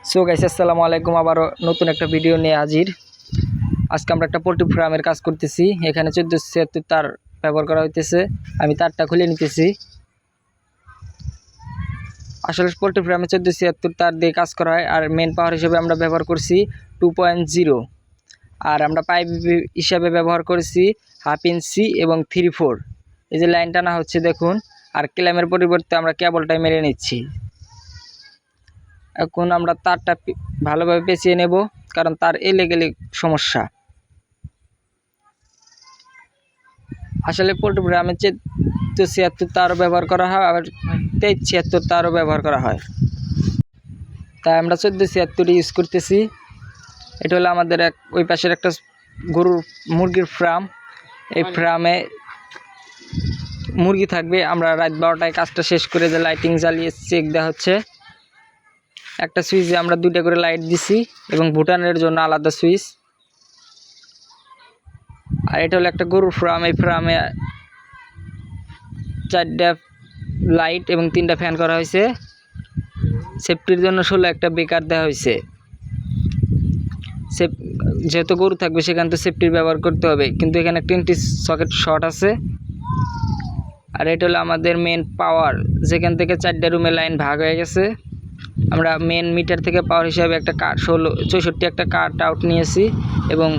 So guys আসসালামু আলাইকুম, আবারও নতুন একটা ভিডিও নিয়ে হাজির। আজকে আমরা একটা পোল্ট্রি ফার্মের কাজ করতেছি। এখানে 1476 তার ব্যবহার করা হইতেছে। আমি তারটা খুলে নিতেছি। আসলে পোল্ট্রি ফার্মে 1476 তার দিয়ে কাজ করা হয়। আর মেন পাওয়ার হিসেবে আমরা ব্যবহার করছি 2.0, আর আমরা পাইপ হিসাবে ব্যবহার করেছি 1/2 ইঞ্চি এবং 3/4। এই যে লাইন টানা হচ্ছে দেখুন। আর ক্ল্যামের পরিবর্তে আমরা কেবলটাই মেরে নিচ্ছি। এখন আমরা তারটা ভালোভাবে পেঁচিয়ে নেব, কারণ তার এলে গেলে সমস্যা। আসলে পোল্ট্রি ফার্মে 1476 তারও ব্যবহার করা হয়, আবার 2376 তারও ব্যবহার করা হয়। তাই আমরা 1476 ইউজ করতেছি। এটা হলো আমাদের ওই পাশের একটা মুরগির ফার্ম। এই ফার্মে মুরগি থাকবে। আমরা রাত 12টায় কাজটা শেষ করে যে লাইটিং জ্বালিয়ে চেক দেওয়া হচ্ছে। একটা সুইচে আমরা 2টা করে লাইট দিছি এবং ভুটানের জন্য আলাদা সুইচ। আর এটা হলো একটা গরুর ফার্ম। এই ফার্মে 4টা লাইট এবং 3টা ফ্যান করা হয়েছে। সেফটির জন্য 16 একটা বেকার দেওয়া হয়েছে। যেহেতু গরু থাকবে সেখানে তো সেফটির ব্যবহার করতে হবে, কিন্তু এখানে 20 সকেট শর্ট আছে। আর এটা হলো আমাদের মেন পাওয়ার, যেখান থেকে 4টা রুমে লাইন ভাগ হয়ে গেছে। আমরা মেন মিটার থেকে পাওয়ার হিসাবে একটা 64 একটা কাট আউট নিয়েছি এবং